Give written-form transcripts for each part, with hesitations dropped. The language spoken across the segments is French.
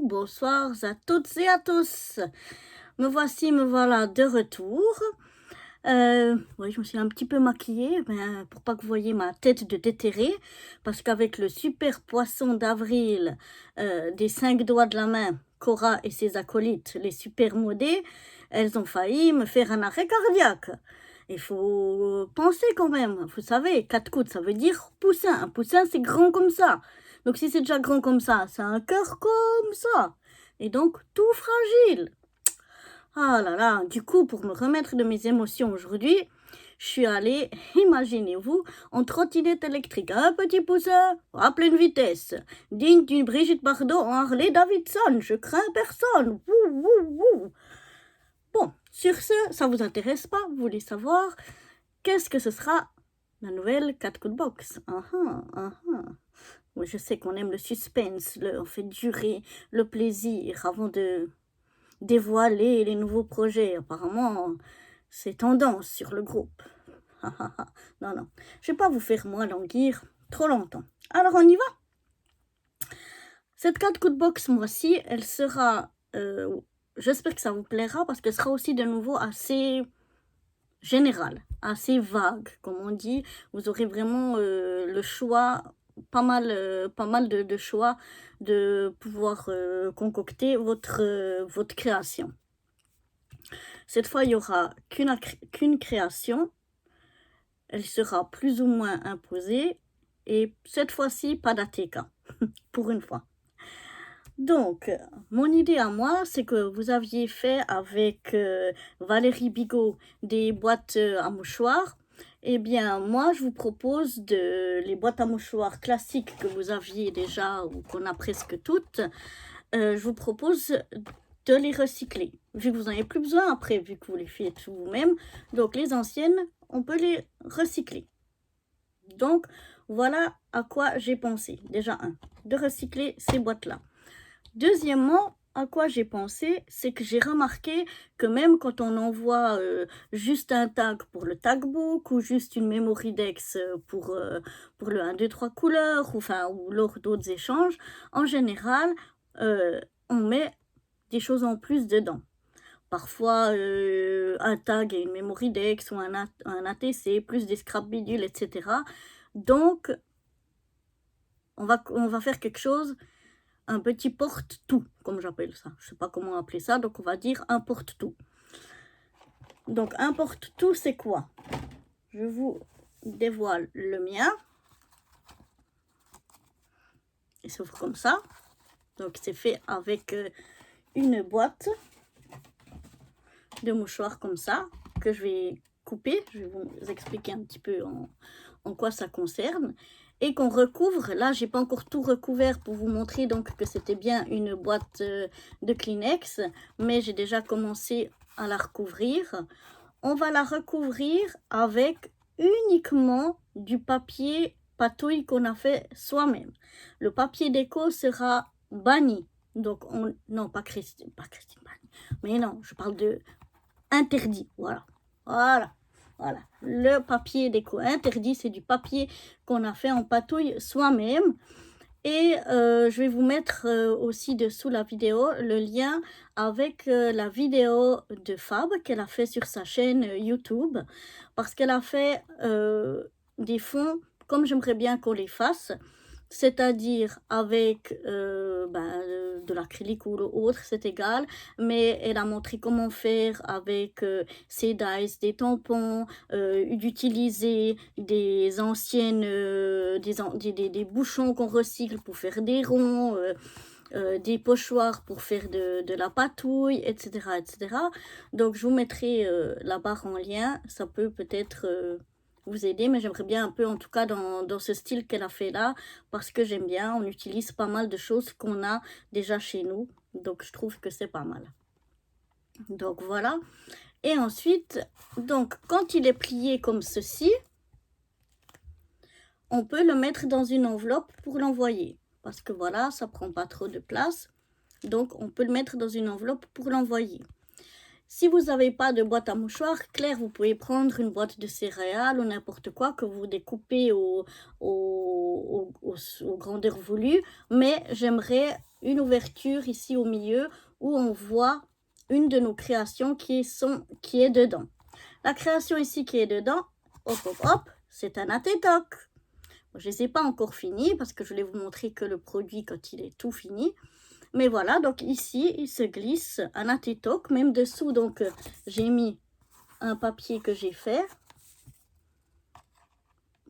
bonsoir à toutes et à tous. Me voilà de retour. Oui, je me suis un petit peu maquillée pour pas que vous voyez ma tête de déterrée, parce qu'avec le super poisson d'avril des 5 doigts de la main, Cora et ses acolytes, les super modés, elles ont failli me faire un arrêt cardiaque. Il faut penser quand même, vous savez, 4 coudes, ça veut dire poussin. Un poussin, c'est grand comme ça. Donc si c'est déjà grand comme ça, c'est un cœur comme ça. Et donc tout fragile. Ah là là, du coup, pour me remettre de mes émotions aujourd'hui, je suis allée, imaginez-vous, en trottinette électrique. Un petit poussin à pleine vitesse, digne d'une Brigitte Bardot en Harley Davidson. Je crains personne. Wouh, wouh, wouh. Bon, sur ce, ça vous intéresse pas? Vous voulez savoir qu'est-ce que ce sera la nouvelle 4 coups de boxe? Oui, je sais qu'on aime le suspense, on fait durer le plaisir avant de dévoiler les nouveaux projets. Apparemment, c'est tendance sur le groupe. Non, non, je vais pas vous faire moi languir trop longtemps. Alors, on y va. Cette 4 coups de boxe, moi-ci, elle sera... j'espère que ça vous plaira parce qu'elle sera aussi de nouveau assez générale, assez vague, comme on dit. Vous aurez vraiment le choix, pas mal de choix de pouvoir concocter votre création. Cette fois, il n'y aura qu'une création. Elle sera plus ou moins imposée. Et cette fois-ci, pas d'ATK, pour une fois. Donc, mon idée à moi, c'est que vous aviez fait avec Valérie Bigot des boîtes à mouchoirs. Eh bien, moi, je vous propose les boîtes à mouchoirs classiques que vous aviez déjà ou qu'on a presque toutes. Je vous propose de les recycler, vu que vous n'en avez plus besoin après, vu que vous les faites vous-même. Donc, les anciennes, on peut les recycler. Donc, voilà à quoi j'ai pensé. Déjà, de recycler ces boîtes-là. Deuxièmement, à quoi j'ai pensé, c'est que j'ai remarqué que même quand on envoie juste un tag pour le tagbook ou juste une memory dex pour le 1, 2, 3 couleurs ou lors d'autres échanges, en général, on met des choses en plus dedans. Parfois, un tag et une memory dex ou un ATC, plus des scrap bidules, etc. Donc, on va faire quelque chose, un petit porte-tout, comme j'appelle ça. Je ne sais pas comment appeler ça, donc on va dire un porte-tout. Donc, un porte-tout, c'est quoi? Je vous dévoile le mien. Il s'ouvre comme ça. Donc, c'est fait avec une boîte de mouchoirs comme ça, que je vais couper. Je vais vous expliquer un petit peu en quoi ça concerne. Et qu'on recouvre, là j'ai pas encore tout recouvert pour vous montrer donc que c'était bien une boîte de Kleenex, mais j'ai déjà commencé à la recouvrir. On va la recouvrir avec uniquement du papier patouille qu'on a fait soi-même. Le papier déco sera banni. Donc, non, pas Christine banni. Mais non, je parle de interdit. Voilà. Le papier déco interdit, c'est du papier qu'on a fait en patouille soi-même. Et je vais vous mettre aussi dessous la vidéo le lien avec la vidéo de Fab qu'elle a fait sur sa chaîne YouTube. Parce qu'elle a fait des fonds comme j'aimerais bien qu'on les fasse. C'est-à-dire avec de l'acrylique ou autre, c'est égal, mais elle a montré comment faire avec ces dies, des tampons, d'utiliser des anciennes, des bouchons qu'on recycle pour faire des ronds, des pochoirs pour faire de la patouille, etc., etc. Donc je vous mettrai la barre en lien, ça peut peut-être vous aider, mais j'aimerais bien un peu en tout cas dans ce style qu'elle a fait là, parce que j'aime bien, on utilise pas mal de choses qu'on a déjà chez nous, donc je trouve que c'est pas mal. Donc voilà, et ensuite, donc quand il est plié comme ceci, on peut le mettre dans une enveloppe pour l'envoyer, parce que voilà, ça prend pas trop de place, donc on peut le mettre dans une enveloppe pour l'envoyer. Si vous n'avez pas de boîte à mouchoirs, clair, vous pouvez prendre une boîte de céréales ou n'importe quoi que vous découpez aux grandeurs voulues. Mais j'aimerais une ouverture ici au milieu où on voit une de nos créations qui est dedans. La création ici qui est dedans, hop, hop, hop, c'est un AT-TOC. Je ne les ai pas encore finis parce que je vais vous montrer que le produit quand il est tout fini. Mais voilà, donc ici, il se glisse un AT-TOC, même dessous. Donc, j'ai mis un papier que j'ai fait.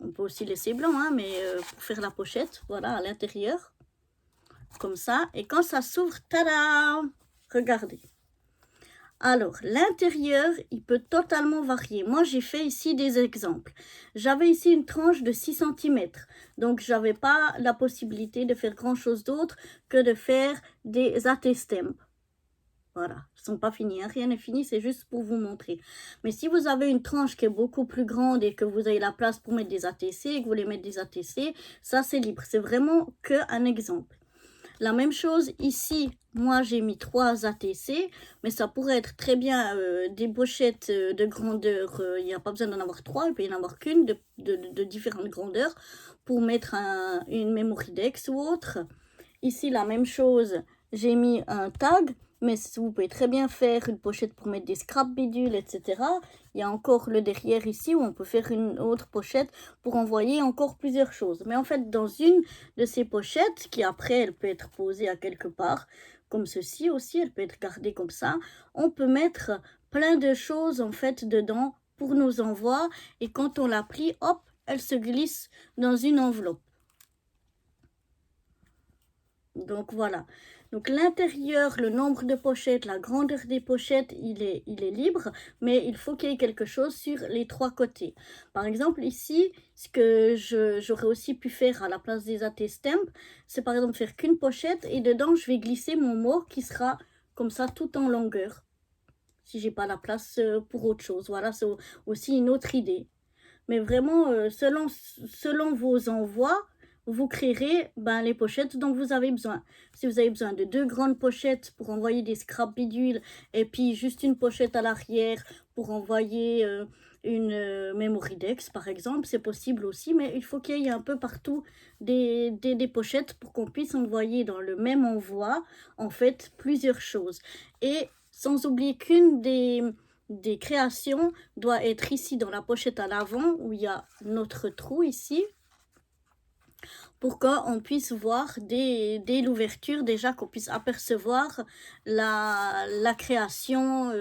On peut aussi laisser blanc, hein, mais pour faire la pochette, voilà, à l'intérieur. Comme ça. Et quand ça s'ouvre, tada! Regardez. Alors, l'intérieur, il peut totalement varier. Moi, j'ai fait ici des exemples. J'avais ici une tranche de 6 cm. Donc, je n'avais pas la possibilité de faire grand-chose d'autre que de faire des AT-stems. Voilà, ils ne sont pas finis, hein. Rien n'est fini, c'est juste pour vous montrer. Mais si vous avez une tranche qui est beaucoup plus grande et que vous avez la place pour mettre des ATC et que vous voulez mettre des ATC, ça c'est libre. C'est vraiment qu'un exemple. La même chose ici, moi j'ai mis 3 ATC, mais ça pourrait être très bien des pochettes de grandeur. Il n'y a pas besoin d'en avoir 3, il peut y en avoir qu'une de différentes grandeurs pour mettre une memory dex ou autre. Ici la même chose, j'ai mis un tag. Mais vous pouvez très bien faire une pochette pour mettre des scrap bidules, etc. Il y a encore le derrière ici où on peut faire une autre pochette pour envoyer encore plusieurs choses. Mais en fait, dans une de ces pochettes, qui après, elle peut être posée à quelque part, comme ceci aussi, elle peut être gardée comme ça, on peut mettre plein de choses en fait dedans pour nos envois. Et quand on l'a pris, hop, elle se glisse dans une enveloppe. Donc voilà. Donc l'intérieur, le nombre de pochettes, la grandeur des pochettes, il est libre, mais il faut qu'il y ait quelque chose sur les 3 côtés. Par exemple ici, ce que j'aurais aussi pu faire à la place des AT-Stamp, c'est par exemple faire qu'une pochette et dedans je vais glisser mon mot qui sera comme ça tout en longueur. Si j'ai pas la place pour autre chose. Voilà, c'est aussi une autre idée. Mais vraiment, selon vos envois, vous créerez les pochettes dont vous avez besoin. Si vous avez besoin de 2 grandes pochettes pour envoyer des scraps bidules et puis juste une pochette à l'arrière pour envoyer une memory dex par exemple, c'est possible aussi, mais il faut qu'il y ait un peu partout des pochettes pour qu'on puisse envoyer dans le même envoi en fait plusieurs choses. Et sans oublier qu'une des créations doit être ici dans la pochette à l'avant où il y a notre trou ici pour qu'on puisse voir dès l'ouverture déjà qu'on puisse apercevoir la création,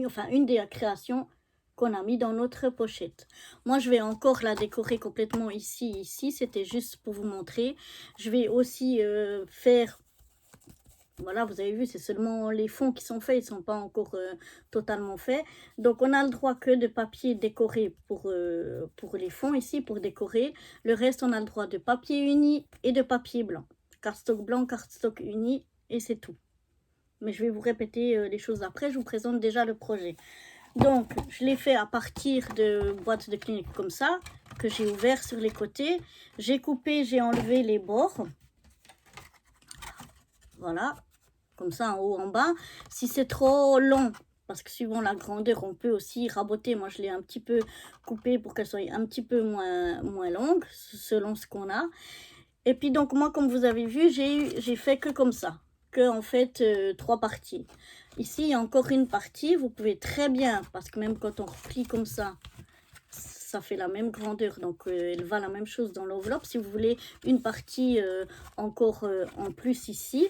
enfin une des créations qu'on a mis dans notre pochette. Moi je vais encore la décorer complètement ici, c'était juste pour vous montrer. Je vais aussi faire... Voilà, vous avez vu, c'est seulement les fonds qui sont faits, ils ne sont pas encore totalement faits. Donc, on a le droit que de papier décoré pour les fonds ici, pour décorer. Le reste, on a le droit de papier uni et de papier blanc. Cardstock blanc, cardstock uni, et c'est tout. Mais je vais vous répéter les choses après, je vous présente déjà le projet. Donc, je l'ai fait à partir de boîtes de clinique comme ça, que j'ai ouvert sur les côtés. J'ai coupé, j'ai enlevé les bords. Voilà. Comme ça en haut, en bas. Si c'est trop long, parce que suivant la grandeur, on peut aussi raboter. Moi, je l'ai un petit peu coupé pour qu'elle soit un petit peu moins longue, selon ce qu'on a. Et puis donc, moi, comme vous avez vu, j'ai fait que comme ça. Que en fait, 3 parties. Ici, il y a encore une partie. Vous pouvez très bien, parce que même quand on replie comme ça, ça fait la même grandeur, donc elle va la même chose dans l'enveloppe. Si vous voulez une partie encore en plus ici,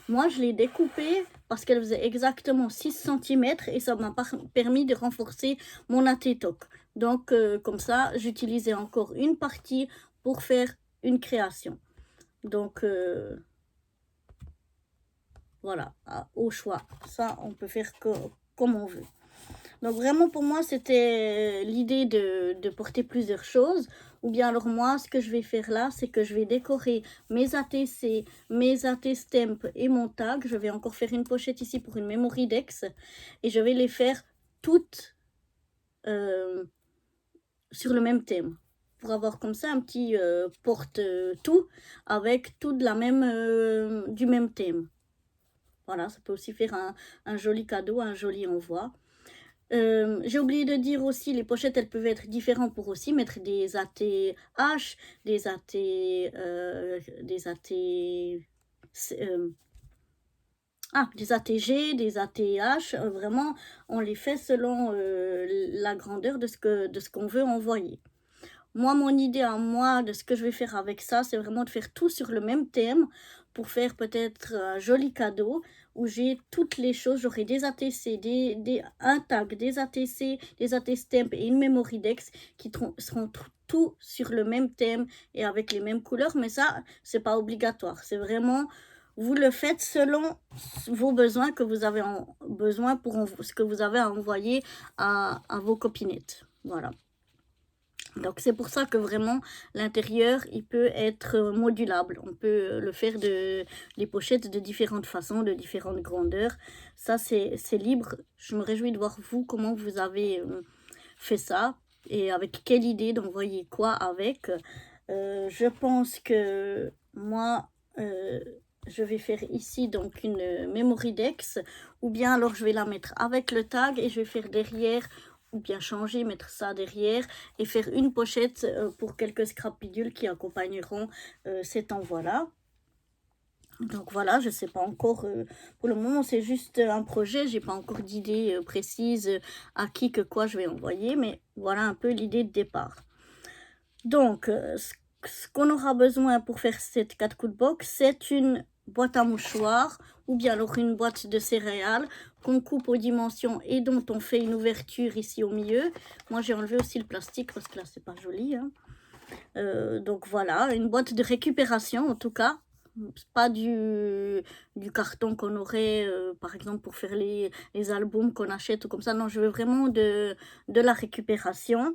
moi, je l'ai découpée parce qu'elle faisait exactement 6 cm et ça m'a permis de renforcer mon AT-TOC. Donc, comme ça, j'utilisais encore une partie pour faire une création. Donc, voilà, au choix. Ça, on peut faire comme on veut. Donc vraiment pour moi c'était l'idée de porter plusieurs choses. Ou bien alors moi ce que je vais faire là c'est que je vais décorer mes ATC, mes AT Stamp et mon tag. Je vais encore faire une pochette ici pour une memory dex. Et je vais les faire toutes sur le même thème. Pour avoir comme ça un petit porte-tout avec tout de du même thème. Voilà, ça peut aussi faire un joli cadeau, un joli envoi. J'ai oublié de dire aussi, les pochettes, elles peuvent être différentes pour aussi mettre des ATH, des AT, des AT, des ATG, des ATH, vraiment, on les fait selon, la grandeur de ce qu'on veut envoyer. Moi, mon idée à moi de ce que je vais faire avec ça, c'est vraiment de faire tout sur le même thème pour faire peut-être un joli cadeau où j'ai toutes les choses. J'aurai des ATC, un tag, des ATC, des AT stamp et une memory dex qui seront tout sur le même thème et avec les mêmes couleurs. Mais ça, c'est pas obligatoire. C'est vraiment, vous le faites selon vos besoins que vous avez besoin pour ce que vous avez à envoyer à vos copinettes. Voilà. Donc c'est pour ça que vraiment l'intérieur, il peut être modulable. On peut le faire les pochettes de différentes façons, de différentes grandeurs. Ça, c'est libre. Je me réjouis de voir vous, comment vous avez fait ça et avec quelle idée d'envoyer quoi avec. Je pense que moi, je vais faire ici donc une memory dex ou bien alors je vais la mettre avec le tag et je vais faire derrière ou bien changer, mettre ça derrière et faire une pochette pour quelques scrap bidules qui accompagneront cet envoi-là. Donc voilà, je ne sais pas encore, pour le moment c'est juste un projet, j'ai pas encore d'idée précise à qui que quoi je vais envoyer, mais voilà un peu l'idée de départ. Donc, ce qu'on aura besoin pour faire cette 4 coups de box, c'est une boîte à mouchoirs ou bien alors une boîte de céréales qu'on coupe aux dimensions et dont on fait une ouverture ici au milieu. Moi, j'ai enlevé aussi le plastique parce que là, c'est pas joli, hein. Donc voilà, une boîte de récupération en tout cas. Pas du carton qu'on aurait, par exemple, pour faire les albums qu'on achète ou comme ça. Non, je veux vraiment de la récupération.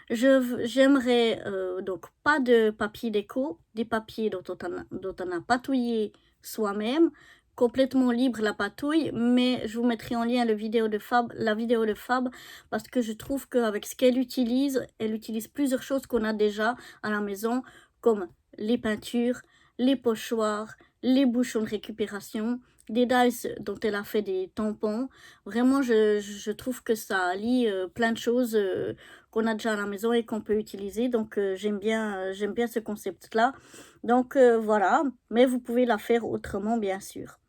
J'aimerais donc pas de papier déco, des papiers dont on a patouillé soi-même, complètement libre la patouille, mais je vous mettrai en lien la vidéo de Fab, parce que je trouve qu'avec ce elle utilise plusieurs choses qu'on a déjà à la maison, comme les peintures, les pochoirs, les bouchons de récupération, des dies dont elle a fait des tampons. Vraiment, je trouve que ça allie plein de choses qu'on a déjà à la maison et qu'on peut utiliser. Donc, j'aime bien ce concept-là. Donc, voilà. Mais vous pouvez la faire autrement, bien sûr.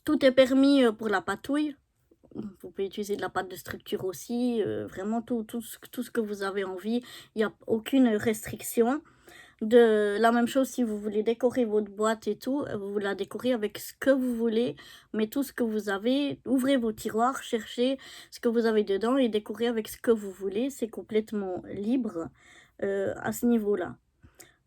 Tout est permis pour la patouille. Vous pouvez utiliser de la pâte de structure aussi. Vraiment, tout ce que vous avez envie. Il n'y a aucune restriction. De la même chose, si vous voulez décorer votre boîte et tout, vous la décorez avec ce que vous voulez, mais tout ce que vous avez, ouvrez vos tiroirs, cherchez ce que vous avez dedans et décorez avec ce que vous voulez, c'est complètement libre à ce niveau-là.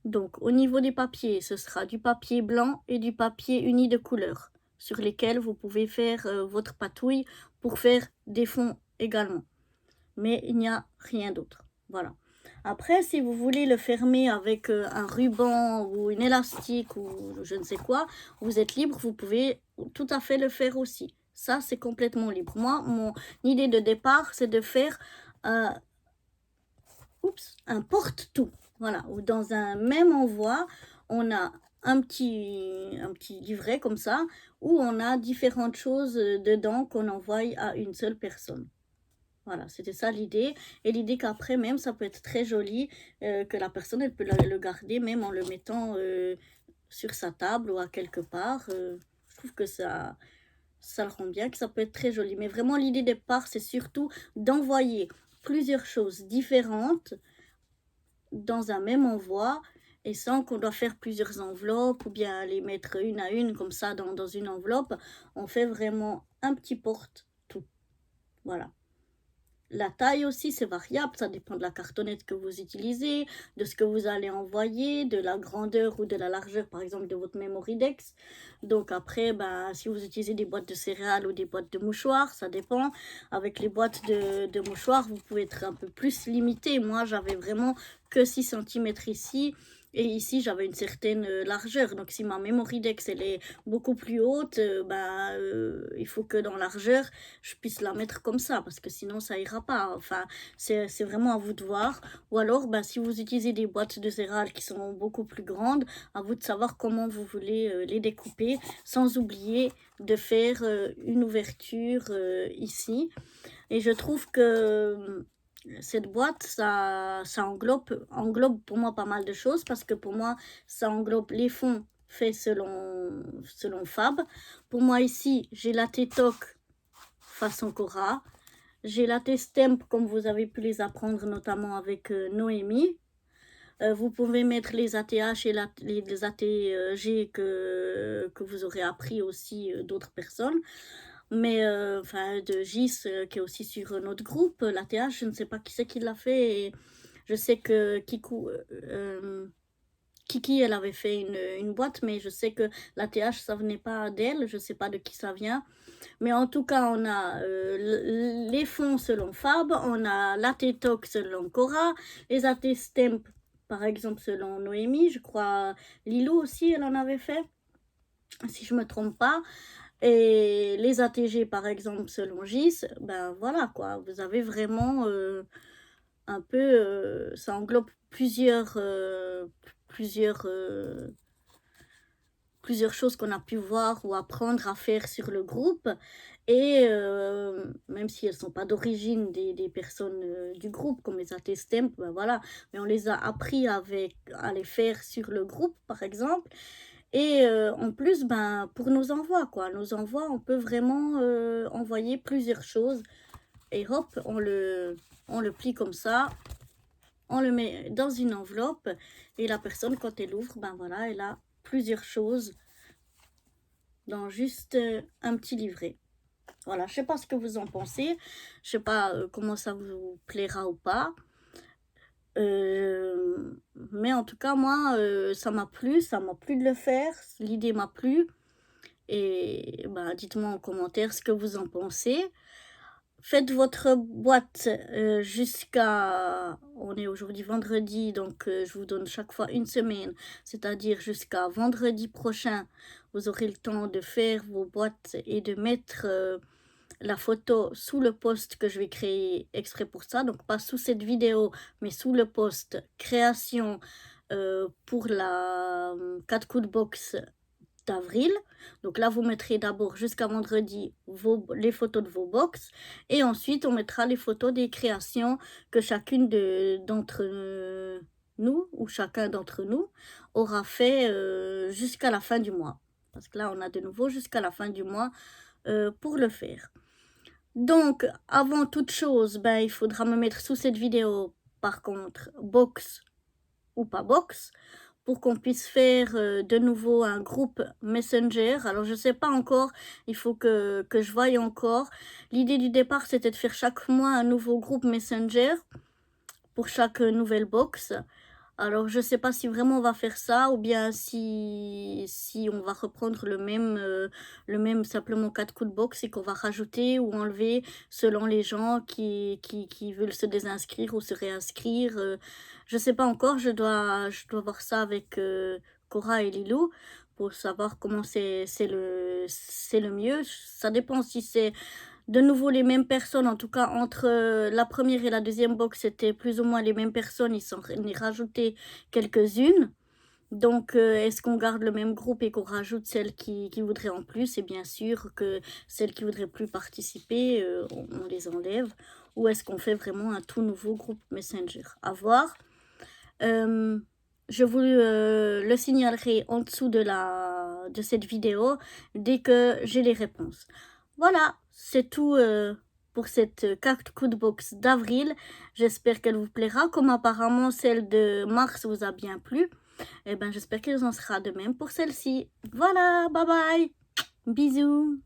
Donc au niveau des papiers, ce sera du papier blanc et du papier uni de couleur, sur lesquels vous pouvez faire votre patouille pour faire des fonds également. Mais il n'y a rien d'autre. Voilà. Après, si vous voulez le fermer avec un ruban ou une élastique ou je ne sais quoi, vous êtes libre, vous pouvez tout à fait le faire aussi. Ça, c'est complètement libre. Moi, mon idée de départ, c'est de faire un porte-tout. Voilà, où dans un même envoi, on a un petit livret comme ça, où on a différentes choses dedans qu'on envoie à une seule personne. Voilà, c'était ça l'idée. Et l'idée qu'après même, ça peut être très joli, que la personne, elle peut le garder même en le mettant sur sa table ou à quelque part. Je trouve que ça le rend bien, que ça peut être très joli. Mais vraiment, l'idée de départ, c'est surtout d'envoyer plusieurs choses différentes dans un même envoi et sans qu'on doit faire plusieurs enveloppes ou bien les mettre une à une comme ça dans une enveloppe. On fait vraiment un petit porte-tout. Voilà. La taille aussi, c'est variable, ça dépend de la cartonnette que vous utilisez, de ce que vous allez envoyer, de la grandeur ou de la largeur, par exemple, de votre memory dex. Donc après, ben, si vous utilisez des boîtes de céréales ou des boîtes de mouchoirs, ça dépend. Avec les boîtes de mouchoirs, vous pouvez être un peu plus limité. Moi, j'avais vraiment que 6 cm ici. Et ici, j'avais une certaine largeur. Donc, si ma memory dex, elle est beaucoup plus haute, il faut que dans largeur, je puisse la mettre comme ça. Parce que sinon, ça ira pas. Enfin, c'est vraiment à vous de voir. Ou alors, si vous utilisez des boîtes de céréales qui sont beaucoup plus grandes, à vous de savoir comment vous voulez les découper. Sans oublier de faire une ouverture ici. Et je trouve que cette boîte, ça englobe pour moi pas mal de choses parce que pour moi, ça englobe les fonds faits selon Fab. Pour moi, ici, j'ai la TikTok façon Cora. J'ai la T-Stamp, comme vous avez pu les apprendre, notamment avec Noémie. Vous pouvez mettre les ATH et les ATG que vous aurez appris aussi d'autres personnes. Mais, enfin, de Gis, qui est aussi sur notre groupe, l'ATH, je ne sais pas qui c'est qui l'a fait. Et je sais que Kiki, elle avait fait une boîte, mais je sais que l'ATH, ça venait pas d'elle. Je sais pas de qui ça vient. Mais en tout cas, on a les fonds selon Fab, on a l'AT-Talk selon Cora, les AT-Stamp, par exemple, selon Noémie. Je crois Lilou aussi, elle en avait fait, si je me trompe pas. Et les ATG, par exemple, selon Gis, ben voilà quoi, vous avez vraiment un peu, ça englobe plusieurs choses qu'on a pu voir ou apprendre à faire sur le groupe. Et même si elles ne sont pas d'origine des personnes du groupe, comme les ATSTEM, ben voilà, mais on les a appris à les faire sur le groupe, par exemple. Et en plus, ben, pour nos envois, quoi. Nos envois, on peut vraiment envoyer plusieurs choses. Et hop, on le plie comme ça. On le met dans une enveloppe. Et la personne, quand elle ouvre, ben voilà, elle a plusieurs choses dans juste un petit livret. Voilà, je sais pas ce que vous en pensez. Je sais pas comment ça vous plaira ou pas. Mais en tout cas, moi, ça m'a plu de le faire. L'idée m'a plu. Et bah, dites-moi en commentaire ce que vous en pensez. Faites votre boîte jusqu'à... On est aujourd'hui vendredi, donc je vous donne chaque fois une semaine, c'est-à-dire jusqu'à vendredi prochain. Vous aurez le temps de faire vos boîtes et de mettre la photo sous le post que je vais créer exprès pour ça. Donc pas sous cette vidéo, mais sous le post création pour la 4 coups de box d'avril. Donc là, vous mettrez d'abord jusqu'à vendredi les photos de vos box et ensuite on mettra les photos des créations que chacune d'entre nous ou chacun d'entre nous aura fait jusqu'à la fin du mois. Parce que là, on a de nouveau jusqu'à la fin du mois pour le faire. Donc, avant toute chose, ben, il faudra me mettre sous cette vidéo, par contre, box ou pas box, pour qu'on puisse faire de nouveau un groupe Messenger. Alors, je ne sais pas encore, il faut que je voie encore. L'idée du départ, c'était de faire chaque mois un nouveau groupe Messenger pour chaque nouvelle box. Alors, je ne sais pas si vraiment on va faire ça ou bien si on va reprendre le même simplement 4 coups de box et qu'on va rajouter ou enlever selon les gens qui veulent se désinscrire ou se réinscrire. Je ne sais pas encore, je dois voir ça avec Cora et Lilou pour savoir comment c'est le mieux. Ça dépend si c'est de nouveau les mêmes personnes, en tout cas entre la première et la deuxième box, c'était plus ou moins les mêmes personnes, ils s'en est rajouté quelques-unes. Donc, est-ce qu'on garde le même groupe et qu'on rajoute celles qui voudraient en plus? Et bien sûr que celles qui voudraient plus participer, on les enlève. Ou est-ce qu'on fait vraiment un tout nouveau groupe Messenger? À voir. Je vous le signalerai en dessous de cette vidéo dès que j'ai les réponses. Voilà, c'est tout pour cette carte coup de box d'avril. J'espère qu'elle vous plaira. Comme apparemment celle de mars vous a bien plu, eh ben, j'espère qu'elle en sera de même pour celle-ci. Voilà, bye bye, bisous.